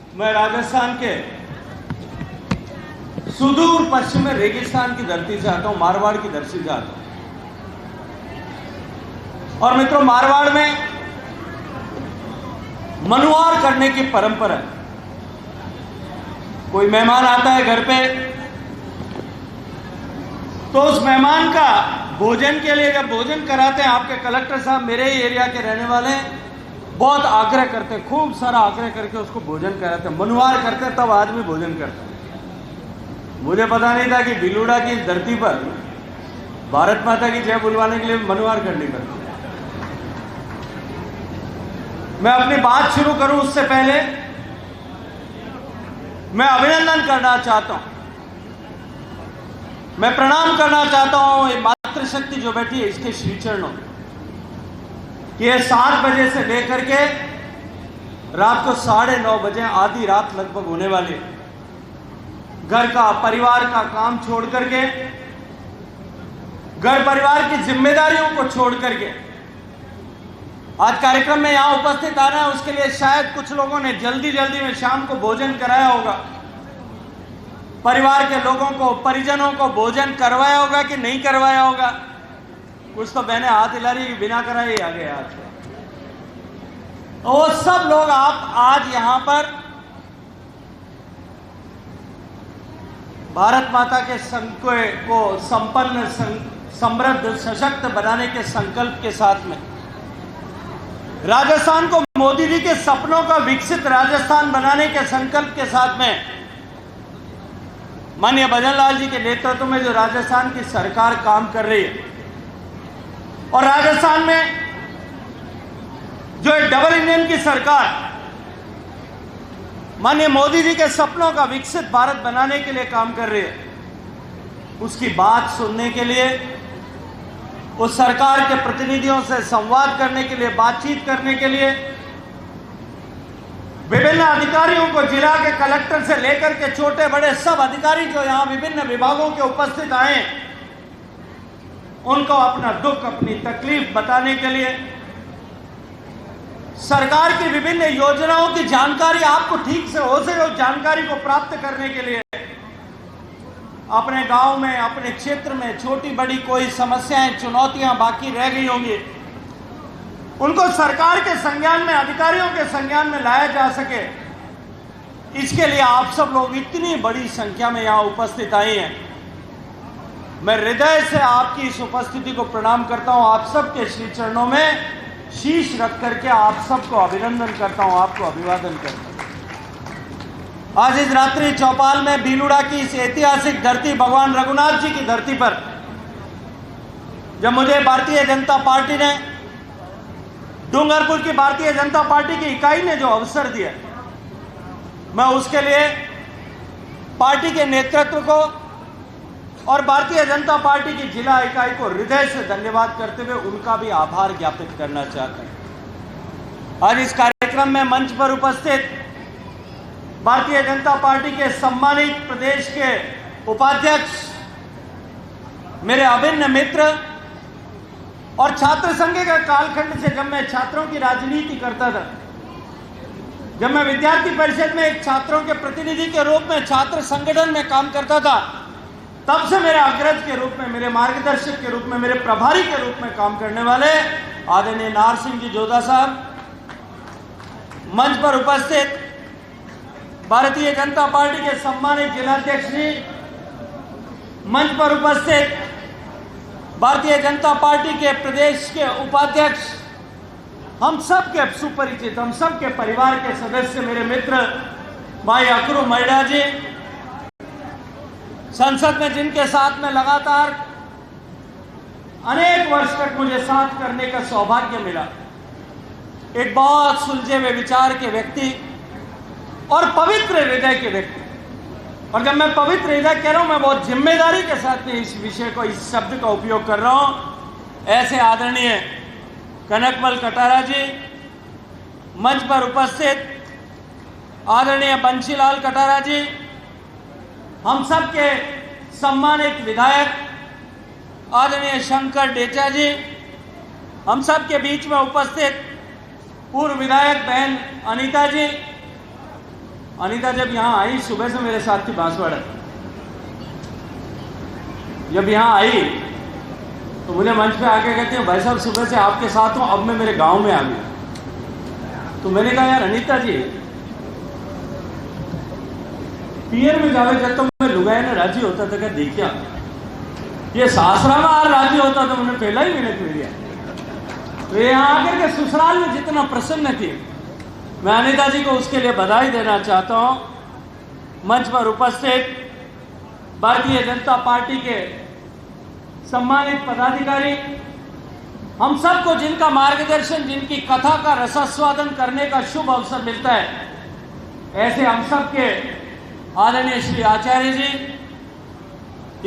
मैं राजस्थान के सुदूर पश्चिम में रेगिस्तान की धरती से आता हूं, मारवाड़ की धरती से आता हूं। और मित्रों, मारवाड़ में मनुवार करने की परंपरा है। कोई मेहमान आता है घर पे तो उस मेहमान का भोजन के लिए जब भोजन कराते हैं, आपके कलेक्टर साहब मेरे ही एरिया के रहने वाले हैं, बहुत आग्रह करते हैं, खूब सारा आग्रह करके उसको भोजन कराते हैं, मनुवार करते हैं, तब आदमी भोजन करता है। मुझे पता नहीं था कि भीलूड़ा की धरती पर भारत माता की जय बुलवाने के लिए मनुवार करनी पड़ती है। मैं अपनी बात शुरू करूं उससे पहले मैं अभिनंदन करना चाहता हूं, मैं प्रणाम करना चाहता हूं ये मातृशक्ति जो बैठी है इसके श्री चरणों में। ये 7 बजे से लेकर के रात को 9:30 बजे, आधी रात लगभग होने वाली है, घर का परिवार का काम छोड़ करके, घर परिवार की जिम्मेदारियों को छोड़ करके आज कार्यक्रम में यहां उपस्थित आना है। उसके लिए शायद कुछ लोगों ने जल्दी जल्दी में शाम को भोजन कराया होगा, परिवार के लोगों को, परिजनों को भोजन करवाया होगा कि नहीं करवाया होगा। कुछ तो बहनें हाथ हिला रही, बिना कराए ही आ गए आज। वो सब लोग आप आज यहां पर भारत माता के संकल्प को संपन्न, समृद्ध, सशक्त बनाने के संकल्प के साथ में, राजस्थान को मोदी जी के सपनों का विकसित राजस्थान बनाने के संकल्प के साथ में माननीय भजन लाल जी के नेतृत्व में जो राजस्थान की सरकार काम कर रही है, और राजस्थान में जो डबल इंजन की सरकार माननीय मोदी जी के सपनों का विकसित भारत बनाने के लिए काम कर रही है, उसकी बात सुनने के लिए, उस सरकार के प्रतिनिधियों से संवाद करने के लिए, बातचीत करने के लिए विभिन्न अधिकारियों को, जिला के कलेक्टर से लेकर के छोटे बड़े सब अधिकारी जो यहां विभिन्न विभागों के उपस्थित आए, उनको अपना दुख, अपनी तकलीफ बताने के लिए, सरकार की विभिन्न योजनाओं की जानकारी आपको ठीक से हो सके उस जानकारी को प्राप्त करने के लिए, अपने गांव में, अपने क्षेत्र में छोटी बड़ी कोई समस्याएं, चुनौतियां बाकी रह गई होंगी, उनको सरकार के संज्ञान में, अधिकारियों के संज्ञान में लाया जा सके, इसके लिए आप सब लोग इतनी बड़ी संख्या में यहां उपस्थित आए हैं। मैं हृदय से आपकी इस उपस्थिति को प्रणाम करता हूं, आप सबके श्री चरणों में शीश रख करके आप सबको अभिनंदन करता हूं, आपको अभिवादन करता हूं। आज इस रात्रि चौपाल में भीलूड़ा की इस ऐतिहासिक धरती, भगवान रघुनाथ जी की धरती पर, जब मुझे भारतीय जनता पार्टी ने, डूंगरपुर की भारतीय जनता पार्टी की इकाई ने जो अवसर दिया, मैं उसके लिए पार्टी के नेतृत्व को और भारतीय जनता पार्टी की जिला इकाई को हृदय से धन्यवाद करते हुए उनका भी आभार ज्ञापित करना चाहता हूं। आज इस कार्यक्रम में मंच पर उपस्थित भारतीय जनता पार्टी के सम्मानित प्रदेश के उपाध्यक्ष, मेरे अभिन्न मित्र, और छात्र संघ के कालखंड से जब मैं छात्रों की राजनीति करता था, जब मैं विद्यार्थी परिषद में एक छात्रों के प्रतिनिधि के रूप में छात्र संगठन में काम करता था, तब से मेरे अग्रज के रूप में, मेरे मार्गदर्शक के रूप में, मेरे प्रभारी के रूप में काम करने वाले आदरणीय नार सिंह जी जोधा साहब, मंच पर उपस्थित भारतीय जनता पार्टी के सम्मानित जिलाध्यक्ष जी, मंच पर उपस्थित भारतीय जनता पार्टी के प्रदेश के उपाध्यक्ष, हम सब के सुपरिचित, हम सब के परिवार के सदस्य, मेरे मित्र भाई अकरू मैडा जी, संसद में जिनके साथ में लगातार अनेक वर्ष तक मुझे साथ करने का सौभाग्य मिला, एक बहुत सुलझे हुए विचार के व्यक्ति और पवित्र हृदय के व्यक्ति। और जब मैं पवित्र हृदय कह रहा हूं, मैं बहुत जिम्मेदारी के साथ में इस विषय को, इस शब्द का उपयोग कर रहा हूं। ऐसे आदरणीय कनकमल कटारा जी, मंच पर उपस्थित आदरणीय बंशीलाल कटारा जी, हम सब के सम्मानित विधायक आदरणीय शंकर डेचा जी, हम सब के बीच में उपस्थित पूर्व विधायक बहन अनीता जी, अनीता जब यहाँ आई सुबह से मेरे साथ थी बांसवाड़ा, जब यहाँ आई तो मुझे मंच पे आके कहते हैं भाई साहब सुबह से आपके साथ हूँ, अब मैं मेरे गांव में आ गया। तो मैंने कहा यार अनीता जी पियर में जावे जब तो मैं लुगाई ने राजी होता था, क्या देखिया ये सासरा में आ राजी होता तो मैंने पहला ही मिनट मिल गया। तो यहाँ आकर के ससुराल में जितना प्रसन्न थी, मैं अनीता जी को उसके लिए बधाई देना चाहता हूँ। मंच पर उपस्थित भारतीय जनता पार्टी के सम्मानित पदाधिकारी, हम सबको जिनका मार्गदर्शन, जिनकी कथा का रसास्वादन करने का शुभ अवसर मिलता है, ऐसे हम सब के आदरणीय श्री आचार्य जी,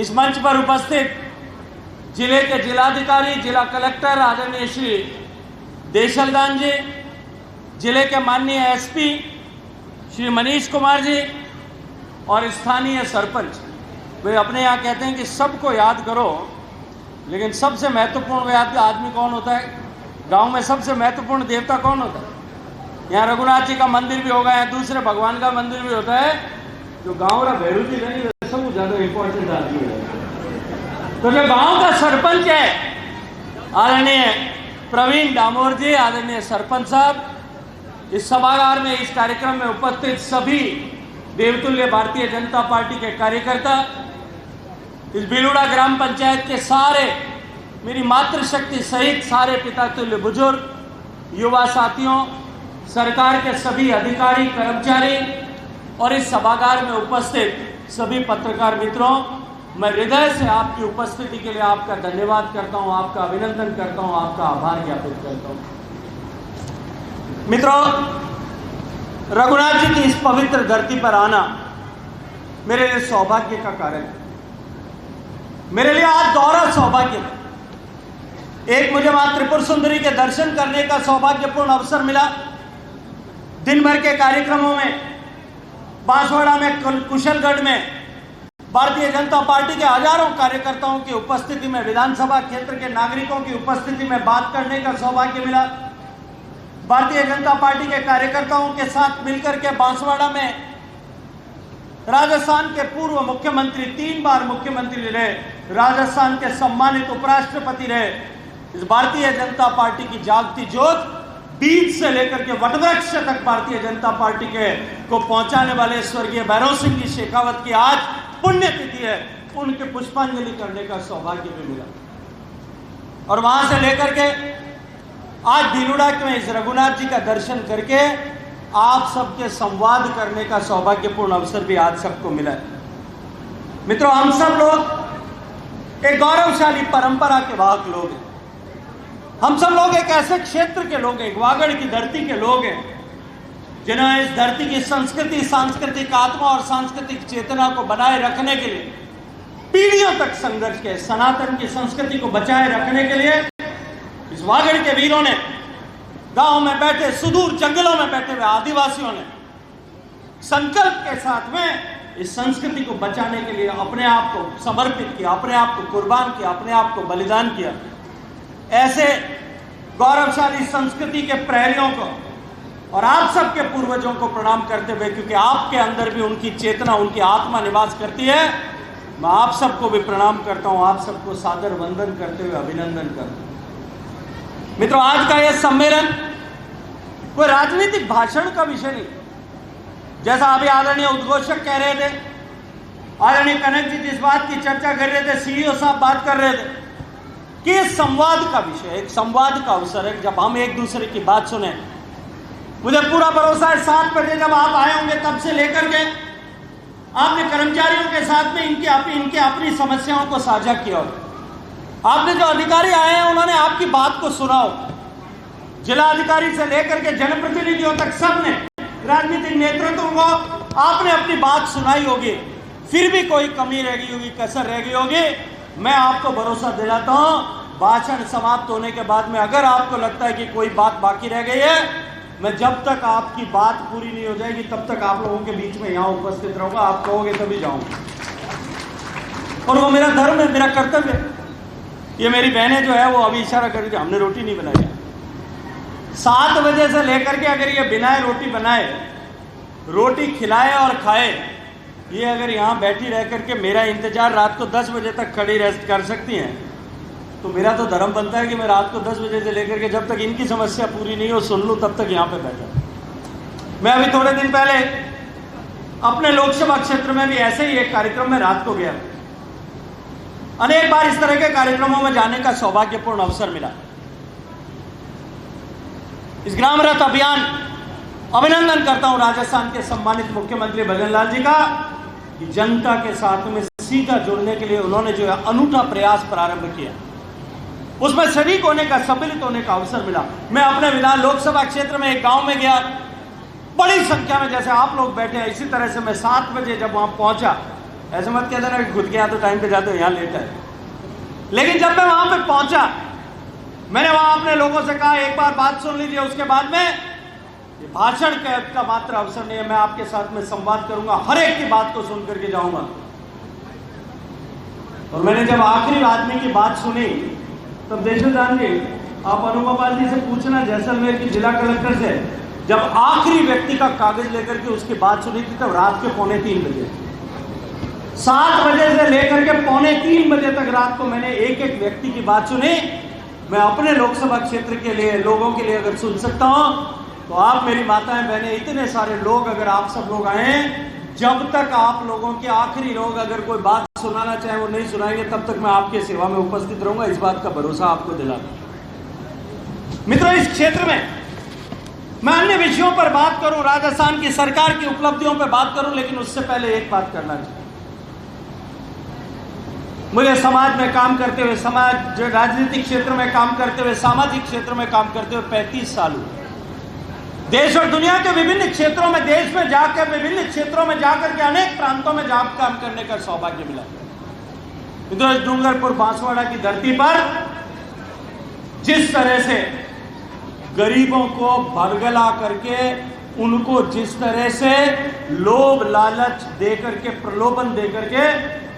इस मंच पर उपस्थित जिले के जिलाधिकारी, जिला कलेक्टर आदरणीय श्री देशलदान जी, जिले के माननीय एसपी श्री मनीष कुमार जी और स्थानीय सरपंच। वे अपने यहाँ कहते हैं कि सबको याद करो, लेकिन सबसे महत्वपूर्ण आदमी कौन होता है? गांव में सबसे महत्वपूर्ण देवता कौन होता है? यहाँ रघुनाथ जी का मंदिर भी होगा, यहाँ दूसरे भगवान का मंदिर भी होता है। जो गांव का भैरू जी नहीं, सब ज्यादा इंपॉर्टेंट आदमी है। तो जो गांव का सरपंच है आदरणीय प्रवीण डामोर जी, आदरणीय सरपंच साहब, इस सभागार में, इस कार्यक्रम में उपस्थित सभी देवतुल्य भारतीय जनता पार्टी के कार्यकर्ता, इस बिलुड़ा ग्राम पंचायत के सारे, मेरी मातृशक्ति सहित सारे पिता तुल्य बुजुर्ग, युवा साथियों, सरकार के सभी अधिकारी कर्मचारी और इस सभागार में उपस्थित सभी पत्रकार मित्रों, मैं हृदय से आपकी उपस्थिति के लिए आपका धन्यवाद करता हूं, आपका अभिनंदन करता हूं, आपका आभार ज्ञापित करता हूं। मित्रों, रघुनाथ जी की इस पवित्र धरती पर आना मेरे लिए सौभाग्य का कारण है। मेरे लिए आज दोहरा सौभाग्य है। एक, मुझे मां त्रिपुर सुंदरी के दर्शन करने का सौभाग्यपूर्ण अवसर मिला। दिन भर के कार्यक्रमों में, बांसवाड़ा में, कुशलगढ़ में भारतीय जनता पार्टी के हजारों कार्यकर्ताओं की उपस्थिति में, विधानसभा क्षेत्र के नागरिकों की उपस्थिति में बात करने का सौभाग्य मिला। भारतीय जनता पार्टी के कार्यकर्ताओं के साथ मिलकर के बांसवाड़ा में राजस्थान के पूर्व मुख्यमंत्री, 3 बार मुख्यमंत्री रहे, राजस्थान के सम्मानित उपराष्ट्रपति रहे, इस भारतीय जनता पार्टी की जागती ज्योत बीज से लेकर के वटवृक्ष तक भारतीय जनता पार्टी के को पहुंचाने वाले स्वर्गीय भैरव सिंह जी शेखावत की आज पुण्यतिथि है। उनके पुष्पांजलि करने का सौभाग्य भी मिला और वहां से लेकर के आज भीलुड़ा में इस रघुनाथ जी का दर्शन करके आप सबके संवाद करने का सौभाग्यपूर्ण अवसर भी आज सबको मिला है। मित्रों, हम सब लोग एक गौरवशाली परंपरा के वाहक लोग हैं। हम सब लोग एक ऐसे क्षेत्र के लोग हैं, वागड़ की धरती के लोग हैं, जिन्होंने इस धरती की संस्कृति, सांस्कृतिक आत्मा और सांस्कृतिक चेतना को बनाए रखने के लिए पीढ़ियों तक संघर्ष किया। सनातन की संस्कृति को बचाए रखने के लिए इस वागड़ के वीरों ने, गांव में बैठे, सुदूर जंगलों में बैठे हुए आदिवासियों ने संकल्प के साथ में इस संस्कृति को बचाने के लिए अपने आप को समर्पित किया, अपने आप को कुर्बान किया, अपने आप को बलिदान किया। ऐसे गौरवशाली संस्कृति के प्रहरियों को और आप सबके पूर्वजों को प्रणाम करते हुए, क्योंकि आपके अंदर भी उनकी चेतना, उनकी आत्मा निवास करती है, मैं आप सबको भी प्रणाम करता हूं, आप सबको सादर वंदन करते हुए अभिनंदन करता हूं। मित्रों, आज का यह सम्मेलन कोई राजनीतिक भाषण का विषय नहीं, जैसा अभी आदरणीय उद्घोषक कह रहे थे, आदरणीय कनक जी जिस बात की चर्चा कर रहे थे, सीईओ साहब बात कर रहे थे कि संवाद का विषय, एक संवाद का अवसर है, जब हम एक दूसरे की बात सुने। मुझे पूरा भरोसा है 7 बजे जब आप आए होंगे तब से लेकर के आपने कर्मचारियों के साथ में इनकी अपनी समस्याओं को साझा किया हो। आपने जो अधिकारी आए हैं उन्होंने आपकी बात को सुना हो। जिला अधिकारी से लेकर के जनप्रतिनिधियों तक सबने, राजनीतिक नेतृत्व को आपने अपनी बात सुनाई होगी। फिर भी कोई कमी रह गई होगी, कसर रह गई होगी, मैं आपको भरोसा दिलाता हूं, भाषण समाप्त होने के बाद में अगर आपको लगता है कि कोई बात बाकी रह गई है, मैं जब तक आपकी बात पूरी नहीं हो जाएगी तब तक आप लोगों के बीच में यहां उपस्थित रहूंगा। आप कहोगे तभी जाऊंगा, और वो मेरा धर्म है, मेरा कर्तव्य है। ये मेरी बहनें जो है वो अभी इशारा कर रही थी, हमने रोटी नहीं बनाई है। 7 बजे से लेकर के अगर ये बिना रोटी बनाए रोटी खिलाए और खाए, ये अगर यहाँ बैठी रह करके मेरा इंतजार रात को 10 बजे तक खड़ी रेस्ट कर सकती हैं, तो मेरा तो धर्म बनता है कि मैं रात को 10 बजे से लेकर के जब तक इनकी समस्या पूरी नहीं हो सुन लूँ, तब तक यहाँ पे बैठा। मैं अभी थोड़े दिन पहले अपने लोकसभा क्षेत्र में भी ऐसे ही एक कार्यक्रम में रात को गया। अनेक बार इस तरह के कार्यक्रमों में जाने का सौभाग्यपूर्ण अवसर मिला। इस ग्राम रथ अभियान, अभिनंदन करता हूं राजस्थान के सम्मानित मुख्यमंत्री भजनलाल जी का, कि जनता के साथ में सीधा जुड़ने के लिए उन्होंने जो है अनूठा प्रयास प्रारंभ किया, उसमें शरीक होने का, सम्मिलित होने का अवसर मिला। मैं अपने विधान लोकसभा क्षेत्र में एक गांव में गया, बड़ी संख्या में जैसे आप लोग बैठे हैं इसी तरह से मैं 7 बजे जब वहां पहुंचा, ऐसे मत कहते ना कि खुद के यहाँ तो टाइम पे जाते हो, यहाँ लेट है, लेकिन जब मैं वहां पे पहुंचा मैंने वहां अपने लोगों से कहा एक बार बात सुन लीजिए, उसके बाद में ये भाषण का मात्र अवसर नहीं है, मैं आपके साथ में संवाद करूंगा, हर एक की बात को सुन करके जाऊंगा। और मैंने जब आखिरी आदमी की बात सुनी तब देशोदान जी, आप अनुपाल जी से पूछना, जैसलमेर की जिला कलेक्टर से, जब आखिरी व्यक्ति का कागज लेकर के उसकी बात सुनी थी तब रात के 2:45 बजे, 7 बजे से लेकर के 2:45 बजे तक रात को मैंने एक एक व्यक्ति की बात सुनी। मैं अपने लोकसभा क्षेत्र के लिए, लोगों के लिए अगर सुन सकता हूं तो आप मेरी माताएं बहनें, इतने सारे लोग, अगर आप सब लोग आए, जब तक आप लोगों के आखिरी लोग अगर कोई बात सुनाना चाहे वो नहीं सुनाएंगे, तब तक मैं आपके सेवा में उपस्थित रहूंगा, इस बात का भरोसा आपको दिलाता। मित्रों, इस क्षेत्र में मैं अन्य विषयों पर बात करूं, राजस्थान की सरकार की उपलब्धियों पर बात करूं, लेकिन उससे पहले एक बात करना चाहिए। मुझे समाज में काम करते हुए, समाज जो राजनीतिक क्षेत्र में काम करते हुए, सामाजिक क्षेत्र में काम करते हुए 35 साल हुए। देश और दुनिया के विभिन्न क्षेत्रों में, देश में जाकर, विभिन्न क्षेत्रों में जाकर के अनेक प्रांतों में जॉब काम करने का सौभाग्य मिला। डूंगरपुर बांसवाड़ा की धरती पर जिस तरह से गरीबों को भरगला करके, उनको जिस तरह से लोभ लालच दे करके, प्रलोभन दे करके,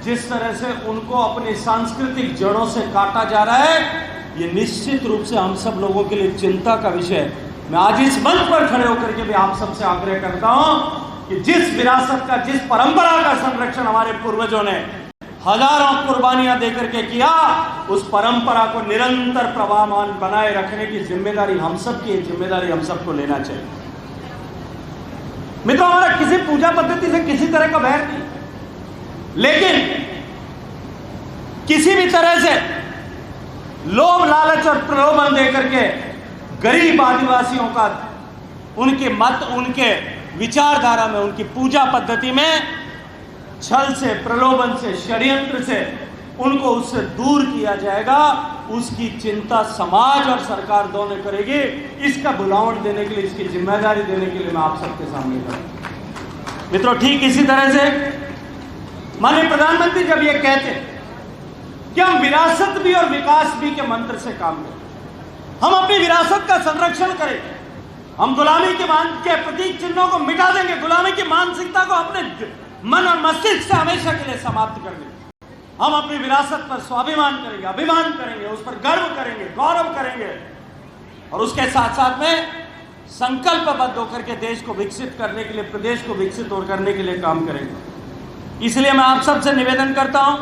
जिस तरह से उनको अपनी सांस्कृतिक जड़ों से काटा जा रहा है, ये निश्चित रूप से हम सब लोगों के लिए चिंता का विषय है। मैं आज इस मंच पर खड़े होकर के भी आप सबसे आग्रह करता हूं कि जिस विरासत का, जिस परंपरा का संरक्षण हमारे पूर्वजों ने हजारों कुर्बानियां देकर के किया, उस परंपरा को निरंतर प्रवाहमान बनाए रखने की जिम्मेदारी हम सब की, जिम्मेदारी हम सबको लेना चाहिए। मित्रों, हमारा किसी पूजा पद्धति से किसी तरह का बैर नहीं, लेकिन किसी भी तरह से लोभ लालच और प्रलोभन देकर के गरीब आदिवासियों का, उनके मत, उनके विचारधारा में, उनकी पूजा पद्धति में छल से, प्रलोभन से, षड्यंत्र से उनको उससे दूर किया जाएगा, उसकी चिंता समाज और सरकार दोनों करेगी। इसका बुलावट देने के लिए, इसकी जिम्मेदारी देने के लिए मैं आप सबके सामने करूं। मित्रों, ठीक इसी तरह से माननीय प्रधानमंत्री जब ये कहते हैं कि हम विरासत भी और विकास भी के मंत्र से काम करें, हम अपनी विरासत का संरक्षण करें, हम गुलामी के प्रतीक चिन्हों को मिटा देंगे, गुलामी की मानसिकता को अपने मन और मस्तिष्क से हमेशा के लिए समाप्त कर देंगे, हम अपनी विरासत पर स्वाभिमान करेंगे, अभिमान करेंगे, उस पर गर्व करेंगे, गौरव करेंगे, और उसके साथ साथ में संकल्पबद्ध होकर के देश को विकसित करने के लिए, प्रदेश को विकसित और करने के लिए काम करेंगे। इसलिए मैं आप सबसे निवेदन करता हूं,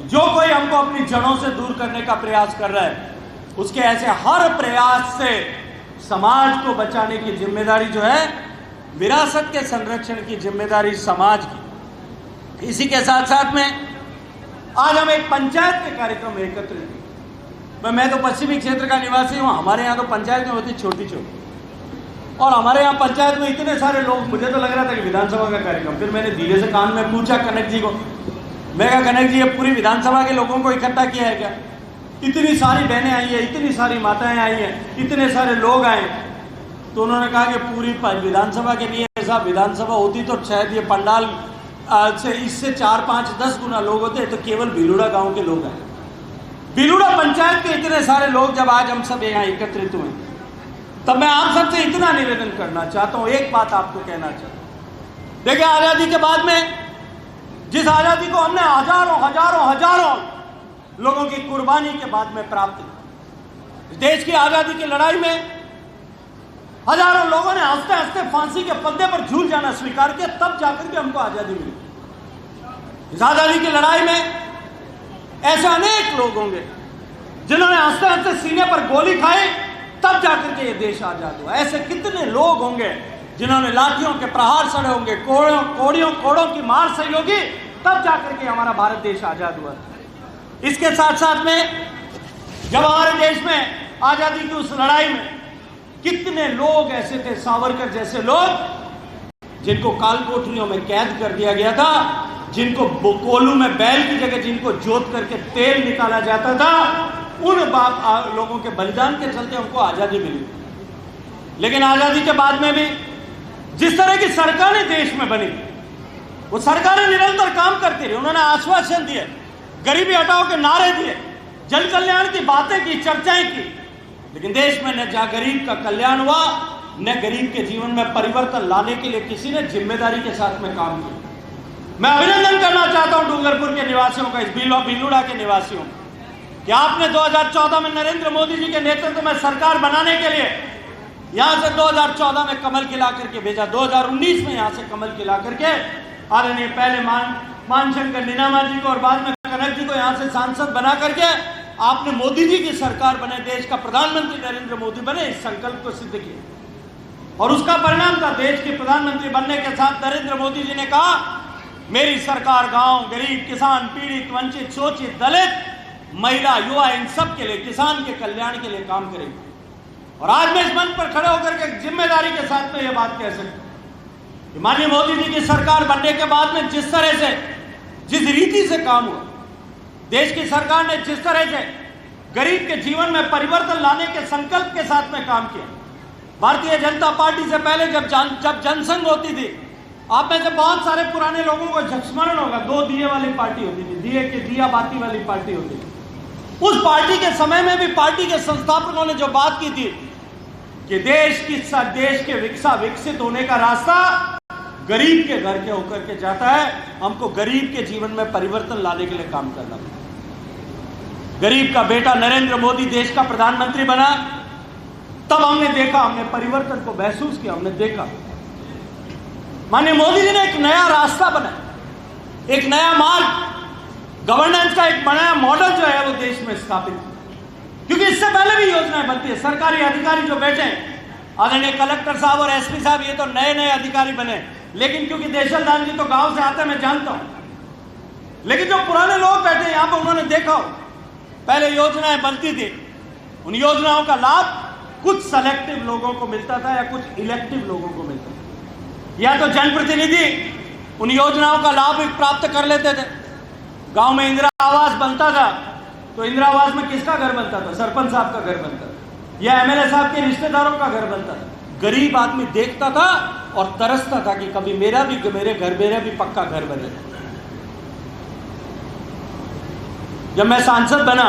जो कोई हमको अपनी जड़ों से दूर करने का प्रयास कर रहा है, उसके ऐसे हर प्रयास से समाज को बचाने की जिम्मेदारी जो है, विरासत के संरक्षण की जिम्मेदारी समाज की। इसी के साथ साथ में आज हम एक पंचायत के कार्यक्रम में एकत्रित हुए। मैं तो पश्चिमी क्षेत्र का निवासी हूँ, हमारे यहाँ तो पंचायत में होती छोटी छोटी, और हमारे यहाँ पंचायत में इतने सारे लोग, मुझे तो लग रहा था कि विधानसभा का कार्यक्रम। फिर मैंने धीरे से कान में पूछा कनक जी को, मैं कहा कनक जी, ये पूरी विधानसभा के लोगों को इकट्ठा किया है क्या? इतनी सारी बहनें आई है, इतनी सारी माताएं आई हैं, इतने सारे लोग आए। तो उन्होंने कहा कि पूरी विधानसभा के लिए, ऐसा विधानसभा होती तो शायद ये पंडाल से इससे 4, 5, 10 गुना लोग होते, तो केवल भिलूड़ा गांव के लोग आए। भिलूड़ा पंचायत के इतने सारे लोग जब आज हम सब यहाँ एकत्रित हुए, तब मैं आप सबसे इतना निवेदन करना चाहता हूँ, एक बात आपको कहना चाहता हूँ। देखिए, आज़ादी के बाद में, जिस आज़ादी को हमने हजारों लोगों की कुर्बानी के बाद में प्राप्त की, देश की आज़ादी की लड़ाई में हजारों लोगों ने हंसते हंसते फांसी के फंदे पर झूल जाना स्वीकार किया, तब जाकर के हमको आजादी मिली। इस आजादी की लड़ाई में ऐसे अनेक लोग होंगे जिन्होंने हंसते हंसते सीने पर गोली खाई, तब जाकर के ये देश आजाद हुआ। ऐसे कितने लोग होंगे जिन्होंने लाठियों के प्रहार सहे होंगे, कोड़ों की मार सही होगी, तब जाकर के हमारा भारत देश आजाद हुआ। इसके साथ साथ में जब हमारे देश में आजादी की उस लड़ाई में कितने लोग ऐसे थे, सावरकर जैसे लोग जिनको काल कोठरियों में कैद कर दिया गया था, जिनको कोलू में बैल की जगह जिनको जोत करके तेल निकाला जाता था, उन लोगों के बलिदान के चलते हमको आजादी मिली। लेकिन आजादी के बाद में भी जिस तरह की सरकारें देश में बनी, वो सरकारें निरंतर काम करती रही। उन्होंने आश्वासन दिए, गरीबी हटाओ के नारे दिए, जन कल्याण की बातें की, चर्चाएं की, लेकिन देश में न जहां गरीब का कल्याण हुआ, न गरीब के जीवन में परिवर्तन लाने के लिए किसी ने जिम्मेदारी के साथ में काम किया। मैं अभिनंदन करना चाहता हूं डूंगरपुर के निवासियों का, इस बिल्लुड़ा के निवासियों कि आपने 2014 में नरेंद्र मोदी जी के नेतृत्व में सरकार बनाने के लिए यहां से 2014 में कमल खिला करके भेजा, 2019 में यहां से कमल खिला करके आदरणीय पहले मानशंकर नीनामा जी को और बाद में कनक जी को यहां से सांसद बना करके आपने मोदी जी की सरकार बने, देश का प्रधानमंत्री नरेंद्र मोदी बने, इस संकल्प को सिद्ध किया। और उसका परिणाम था, देश के प्रधानमंत्री बनने के साथ नरेंद्र मोदी जी ने कहा, मेरी सरकार गांव, गरीब, किसान, पीड़ित, वंचित, शोषित, दलित, महिला, युवा, इन सब के लिए, किसान के कल्याण के लिए काम करेगी। और आज मैं इस मंच पर खड़े होकर के जिम्मेदारी के साथ में यह बात कह सकता हूं कि माननीय मोदी जी की सरकार बनने के बाद में जिस तरह से, जिस रीति से काम हुआ, देश की सरकार ने जिस तरह से गरीब के जीवन में परिवर्तन लाने के संकल्प के साथ में काम किया। भारतीय जनता पार्टी से पहले जब जनसंघ होती थी, आप में से बहुत सारे पुराने लोगों को स्मरण होगा, 2 दिए वाली पार्टी होती थी, दिया बाती वाली पार्टी होती थी। उस पार्टी के समय में भी पार्टी के संस्थापकों ने जो बात की थी कि देश के विकसित होने का रास्ता गरीब के घर के होकर के जाता है, हमको गरीब के जीवन में परिवर्तन लाने के लिए काम करना पड़ेगा। गरीब का बेटा नरेंद्र मोदी देश का प्रधानमंत्री बना, तब हमने देखा, हमने परिवर्तन को महसूस किया, हमने देखा माननीय मोदी जी ने एक नया रास्ता बनाया, एक नया मार्ग, गवर्नेंस का एक नया मॉडल जो है वो देश में स्थापित किया। क्योंकि इससे पहले भी योजनाएं बनती है, सरकारी अधिकारी जो बैठे हैं, आदरणीय कलेक्टर साहब और एसपी साहब, ये तो नए नए अधिकारी बने, लेकिन क्योंकि देशलदान जी तो गांव से आते हैं, मैं जानता हूं, लेकिन जो पुराने लोग बैठे यहां पर, उन्होंने देखा हो पहले योजनाएं बनती थी, उन योजनाओं का लाभ कुछ सेलेक्टिव लोगों को मिलता था या कुछ इलेक्टिव लोगों को मिलता था। या तो जनप्रतिनिधि उन योजनाओं का लाभ प्राप्त कर लेते थे। गांव में इंदिरा आवास बनता था, तो इंदिरा आवास में किसका घर बनता था? सरपंच साहब का घर बनता था या एमएलए साहब के रिश्तेदारों का घर बनता था। गरीब आदमी देखता था और तरसता था कि कभी मेरा भी पक्का घर बने। जब मैं सांसद बना,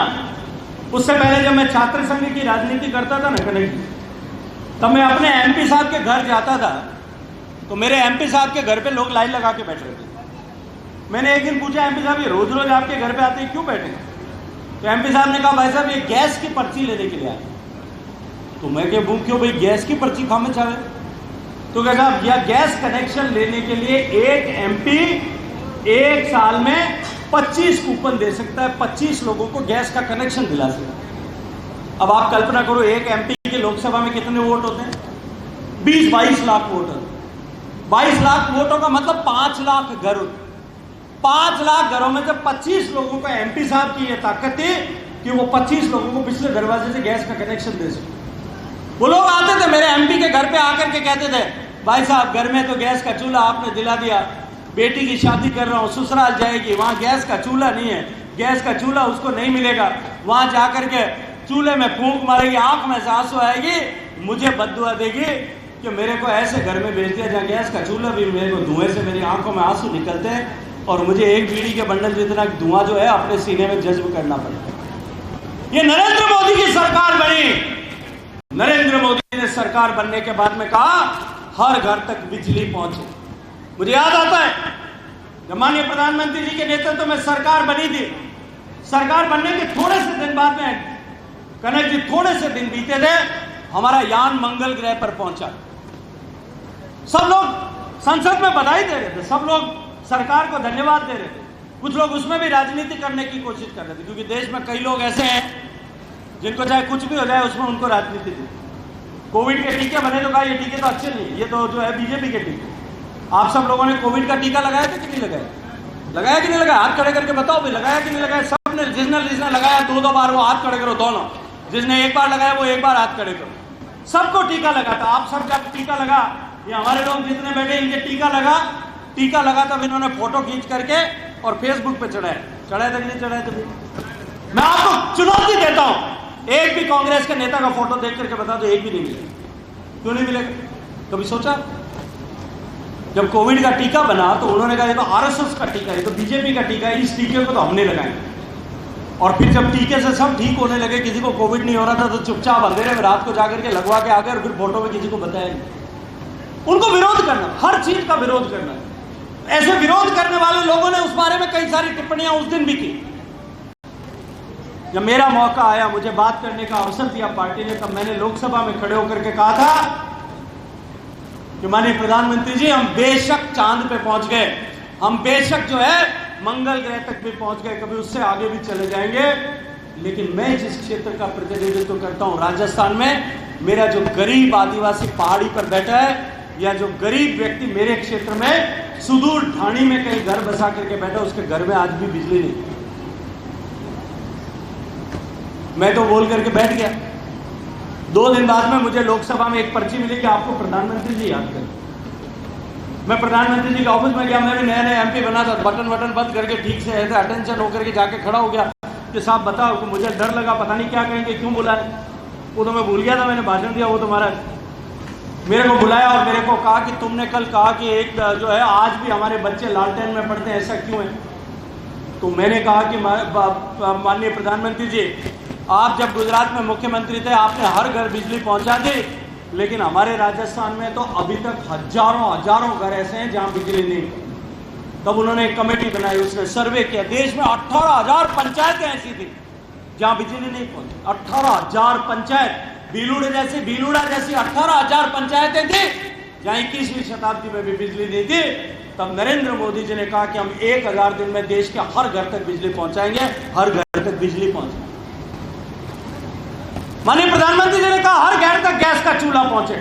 उससे पहले जब मैं छात्र संघ की राजनीति करता था ना कनेक्ट, तब मैं अपने एमपी साहब के घर जाता था, तो मेरे एमपी साहब के घर पे लोग लाइन लगा के बैठ रहे थे। मैंने एक दिन पूछा, एमपी साहब ये रोज रोज आपके घर पे आते हैं, क्यों बैठे? तो एमपी साहब ने कहा, भाई साहब ये गैस की पर्ची लेने के लिए आए। तो मैं क्या क्यों भाई गैस की पर्ची खामे चाहे? तो क्या साहब या गैस कनेक्शन लेने के लिए एक एमपी एक साल में 25 कूपन दे सकता है, 25 लोगों को गैस का कनेक्शन दिला सकता है। अब आप कल्पना करो, एक एमपी के लोकसभा में कितने वोट होते हैं? 20-22 लाख वोट होते हैं। 22 लाख वोटों का मतलब 5 लाख घर होते। 5 लाख घरों में से 25 लोगों को एमपी साहब की यह ताकत थी कि वो 25 लोगों को पिछले दरवाजे से गैस का कनेक्शन दे सके। वो लोग आते थे मेरे एमपी के घर पे आकर के कहते थे, भाई साहब घर में तो गैस का चूल्हा आपने दिला दिया, बेटी की शादी कर रहा हूँ, ससुराल जाएगी, वहाँ गैस का चूल्हा नहीं है, गैस का चूल्हा उसको नहीं मिलेगा, वहाँ जाकर के चूल्हे में फूंक मारेगी, आंख में से आंसू आएगी, मुझे बद्दुआ देगी कि मेरे को ऐसे घर में भेज दिया जहाँ गैस का चूल्हा भी, मेरे को धुएं से मेरी आंखों में आंसू निकलते हैं और मुझे एक बीड़ी के बंडल जितना धुआं जो है अपने सीने में जज्ब करना पड़ता है। ये नरेंद्र मोदी की सरकार बनी। नरेंद्र मोदी ने सरकार बनने के बाद में कहा हर घर तक बिजली पहुंचे। मुझे याद आता है जब माननीय प्रधानमंत्री जी के नेतृत्व में सरकार बनी थी, सरकार बनने के थोड़े से दिन बाद में कनक जी थोड़े से दिन बीते थे, हमारा यान मंगल ग्रह पर पहुंचा। सब लोग संसद में बधाई दे रहे थे, सब लोग सरकार को धन्यवाद दे रहे थे, कुछ लोग उसमें भी राजनीति करने की कोशिश कर रहे थे, क्योंकि देश में कई लोग ऐसे हैं जिनको चाहे कुछ भी हो जाए उसमें उनको राजनीति थी। कोविड के टीके बने तो कहा ये टीके तो अच्छे नहीं, ये तो जो है बीजेपी के टीके। आप सब लोगों ने कोविड का टीका लगाया था कि नहीं लगाया? लगाया कि नहीं लगाया? हाथ खड़े करके बताओ भाई, लगाया कि नहीं लगाया? सबने, जिसने लगाया 2-2 बार वो हाथ खड़े करो दोनों, जिसने एक बार लगाया वो एक बार हाथ खड़े करो। सबको टीका लगा था। आप सब जब टीका लगा, ये हमारे लोग जितने बैठे इनके टीका लगा तब इन्होंने फोटो खींच करके और फेसबुक पे चढ़ाया था कि नहीं चढ़ाया? तो मैं आपको चुनौती देता हूं, एक भी कांग्रेस के नेता का फोटो देख करके बता दो, एक भी नहीं मिलेगा। क्यों नहीं मिलेगा? कभी सोचा? जब कोविड का टीका बना तो उन्होंने कहा ये तो आरएसएस का टीका है, ये तो बीजेपी का टीका है, इस टीके को तो हमने लगाएंगे। और फिर जब टीके से सब ठीक होने लगे, किसी को कोविड नहीं हो रहा था, तो चुपचाप अंधेरे में रात को जाकर के लगवा के आ गए और फिर फोटो में किसी को बताया नहीं। उनको विरोध करना, हर चीज का विरोध करना। ऐसे विरोध करने वाले लोगों ने उस बारे में कई सारी टिप्पणियां उस दिन भी की। जब मेरा मौका आया, मुझे बात करने का अवसर दिया पार्टी ने, तब मैंने लोकसभा में खड़े होकर के कहा था कि माननीय प्रधानमंत्री जी, हम बेशक चांद पे पहुंच गए, हम बेशक जो है मंगल ग्रह तक भी पहुंच गए, कभी उससे आगे भी चले जाएंगे, लेकिन मैं जिस क्षेत्र का प्रतिनिधित्व करता हूं राजस्थान में, मेरा जो गरीब आदिवासी पहाड़ी पर बैठा है, या जो गरीब व्यक्ति मेरे क्षेत्र में सुदूर ढाणी में कहीं घर बसा करके बैठा, उसके घर में आज भी बिजली नहीं। मैं तो बोल करके बैठ गया। 2 दिन बाद में मुझे लोकसभा में एक पर्ची मिली कि आपको प्रधानमंत्री जी याद करें। मैं प्रधानमंत्री जी के ऑफिस में गया, मैं भी नया एमपी बना था, बटन बंद करके ठीक से ऐसे अटेंशन होकर के जाके खड़ा हो गया कि साहब बताओ, मुझे डर लगा पता नहीं क्या कहेंगे, क्यों बुलाए। वो तो मैं भूल गया था, मैंने भाषण दिया। वो तो महाराज मेरे को बुलाया और मेरे को कहा कि तुमने कल कहा कि एक जो है आज भी हमारे बच्चे लालटेन में पढ़ते हैं, ऐसा क्यों है? तो मैंने कहा कि माननीय प्रधानमंत्री जी, आप जब गुजरात में मुख्यमंत्री थे आपने हर घर बिजली पहुंचा दी, लेकिन हमारे राजस्थान में तो अभी तक हजारों घर ऐसे हैं जहां बिजली नहीं। तब उन्होंने एक कमेटी बनाई, उसने सर्वे किया, देश में 18,000 पंचायतें ऐसी थी जहां बिजली नहीं पहुंची। 18,000 पंचायत, भीलूड़ा जैसी 18,000 पंचायतें थी जहां 21वीं शताब्दी में भी बिजली नहीं थी। तब नरेंद्र मोदी जी ने कहा कि हम 1000 दिन में देश के हर घर तक बिजली पहुंचाएंगे, हर घर तक बिजली पहुंचाएंगे। माननीय प्रधानमंत्री जी ने कहा हर घर तक गैस का चूल्हा पहुंचे।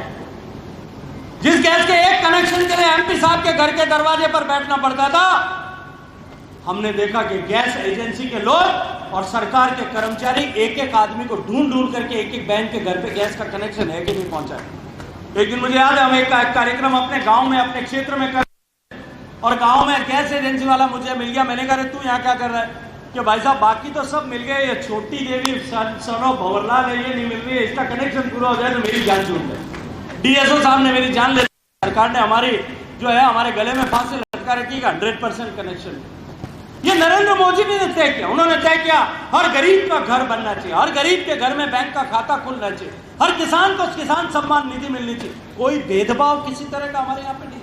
जिस गैस के एक कनेक्शन के लिए एमपी साहब के घर के दरवाजे पर बैठना पड़ता था, हमने देखा कि गैस एजेंसी के लोग और सरकार के कर्मचारी एक आदमी को ढूंढ करके एक बहन के घर पे गैस का कनेक्शन है कि नहीं पहुंचाए। एक दिन मुझे याद है, हम एक कार्यक्रम अपने गांव में, अपने क्षेत्र में कर, और गांव में गैस एजेंसी वाला मुझे मिल गया। मैंने कहा तू यहाँ क्या कर रहा है? कि भाई साहब बाकी तो सब मिल गए, ये छोटी देवी सनो भंवरलाल है, ये नहीं मिल रही है, इसका कनेक्शन पूरा हो जाए तो मेरी जान छूट जाए। डीएसओ साहब ने मेरी जान ले, सरकार ने हमारी जो है हमारे गले में फांसी लटका रखी 100% कनेक्शन। ये नरेंद्र मोदी ने तय किया। उन्होंने तय किया हर गरीब का घर बनना चाहिए, हर गरीब के घर में बैंक का खाता खुलना चाहिए, हर किसान को किसान सम्मान निधि मिलनी चाहिए। कोई भेदभाव किसी तरह का हमारे यहाँ पे नहीं।